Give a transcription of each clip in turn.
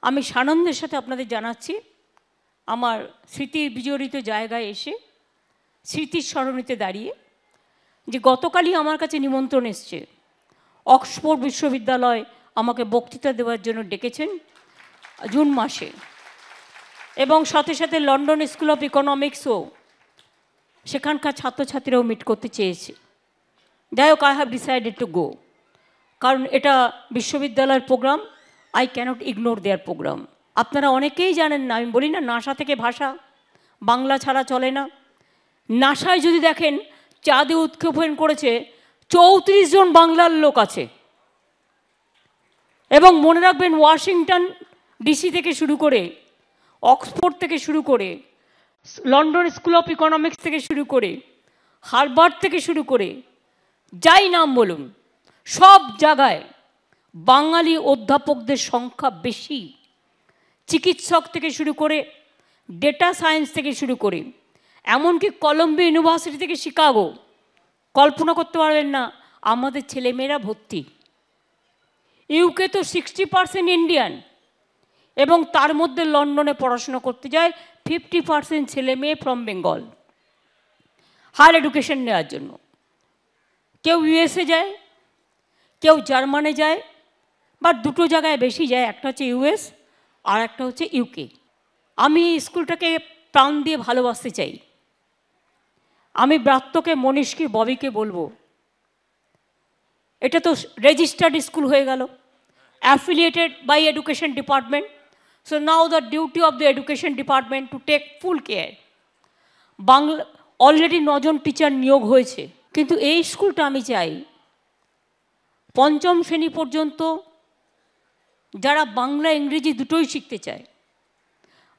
আমি সানন্দের সাথে আপনাদের জানাচ্ছি আমার স্মৃতির বিজড়িত জায়গায় এসে স্মৃতির স্মরণীতে দাঁড়িয়ে যে গতকালই আমার কাছে নিমন্ত্রণ এসছে। অক্সফোর্ড বিশ্ববিদ্যালয় আমাকে বক্তৃতা দেওয়ার জন্য ডেকেছেন জুন মাসে, এবং সাথে সাথে লন্ডন স্কুল অফ ইকোনমিক্সও সেখানকার ছাত্রছাত্রীরাও মিট করতে চেয়েছে। যাই হোক, I have decided to go, কারণ এটা বিশ্ববিদ্যালয়ের program. I can't ignore their program. আপনারা অনেকেই জানেন না, আমি বলি না নাসা থেকে ভাষা, বাংলা ছাড়া চলে না। নাসায় যদি দেখেন চাঁদে উৎক্ষেপণ করেছে 34 জন বাংলার লোক আছে। এবং মনে রাখবেন, ওয়াশিংটন ডিসি থেকে শুরু করে, অক্সফোর্ড থেকে শুরু করে, লন্ডন স্কুল অফ ইকোনমিক্স থেকে শুরু করে, হার্ভার্ড থেকে শুরু করে, যাই নাম বলুন, সব জায়গায় বাঙালি অধ্যাপকদের সংখ্যা বেশি। চিকিৎসক থেকে শুরু করে, ডেটা সায়েন্স থেকে শুরু করে, এমনকি কলম্বিয়া ইউনিভার্সিটি থেকে শিকাগো, কল্পনা করতে পারবেন না আমাদের ছেলেমেয়েরা ভর্তি। ইউকে তো 60% ইন্ডিয়ান, এবং তার মধ্যে লন্ডনে পড়াশোনা করতে যায় 50% ছেলে মেয়ে ফ্রম বেঙ্গল হায়ার এডুকেশন নেওয়ার জন্য। কেউ ইউএসএ যায়, কেউ জার্মানে যায়, বা দুটো জায়গায় বেশি যায়, একটা হচ্ছে ইউএস আর একটা হচ্ছে ইউকে। আমি স্কুলটাকে প্রাণ দিয়ে ভালোবাসতে চাই। আমি ব্রাত্যকে, মনীষকে, ববিকে বলবো, এটা তো রেজিস্টার্ড স্কুল হয়ে গেল, affiliated by education department. So now the duty of the education department to take full care. Bangla already 9 জন টিচার নিয়োগ হয়েছে, কিন্তু এই স্কুলটা আমি চাই 5ম শ্রেণী পর্যন্ত যারা বাংলা ইংরেজি দুটোই শিখতে চায়,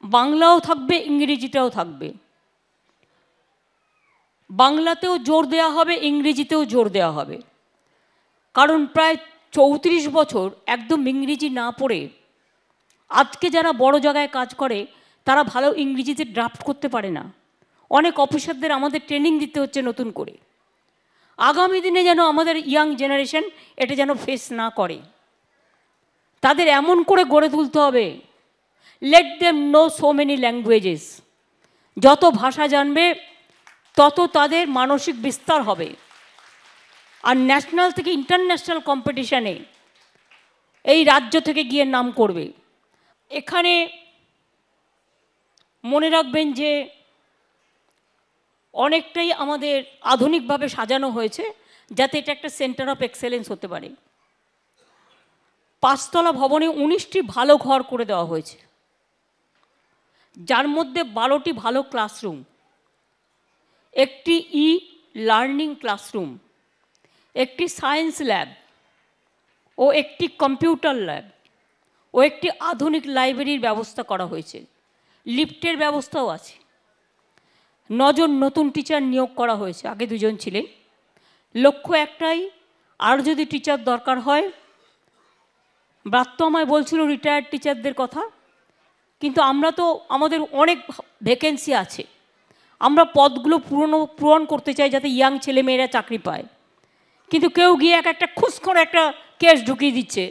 বাংলাও থাকবে ইংরেজিটাও থাকবে। বাংলাতেও জোর দেওয়া হবে, ইংরেজিতেও জোর দেওয়া হবে। কারণ প্রায় 34 বছর একদম ইংরেজি না পড়ে আজকে যারা বড় জায়গায় কাজ করে তারা ভালো ইংরেজিতে ড্রাফট করতে পারে না। অনেক অফিসারদের আমাদের ট্রেনিং দিতে হচ্ছে নতুন করে। আগামী দিনে যেন আমাদের ইয়াং জেনারেশন এটা যেন ফেস না করে, তাদের এমন করে গড়ে তুলতে হবে, let them know so many languages. যত ভাষা জানবে তত তাদের মানসিক বিস্তার হবে, আর ন্যাশনাল থেকে ইন্টারন্যাশনাল কম্পিটিশানে এই রাজ্য থেকে গিয়ে নাম করবে। এখানে মনে রাখবেন যে অনেকটাই আমাদের আধুনিকভাবে সাজানো হয়েছে যাতে এটা একটা সেন্টার অফ এক্সেলেন্স হতে পারে। 5 তলা ভবনে 19টি ভালো ঘর করে দেওয়া হয়েছে, যার মধ্যে 12টি ভালো ক্লাসরুম, একটি লার্নিং ক্লাসরুম, একটি সায়েন্স ল্যাব ও একটি কম্পিউটার ল্যাব ও একটি আধুনিক লাইব্রেরির ব্যবস্থা করা হয়েছে। লিফটের ব্যবস্থাও আছে। 9 জন নতুন টিচার নিয়োগ করা হয়েছে, আগে 2 জন ছিলেন। লক্ষ্য একটাই, আর যদি টিচার দরকার হয়, ব্রাত্য আমায় বলছিল রিটায়ার্ড টিচারদের কথা, কিন্তু আমরা তো আমাদের অনেক ভ্যাকেন্সি আছে, আমরা পদগুলো পূরণ করতে চাই যাতে ইয়াং ছেলেমেয়েরা চাকরি পায়। কিন্তু কেউ গিয়ে একটা খুশ করে একটা কেস ঢুকিয়ে দিচ্ছে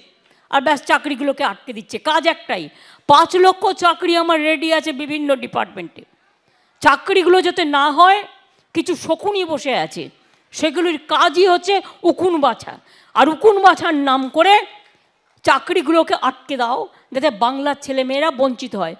আর ব্যাস চাকরিগুলোকে আটকে দিচ্ছে। কাজ একটাই, 5 লক্ষ চাকরি আমার রেডি আছে বিভিন্ন ডিপার্টমেন্টে। চাকরিগুলো যাতে না হয়, কিছু শকুনি বসে আছে, সেগুলির কাজই হচ্ছে উকুন বাছা, আর উকুন বাছার নাম করে চাকরিগুলোকে আটকে দাও যাতে বাংলার ছেলেমেয়েরা বঞ্চিত হয়।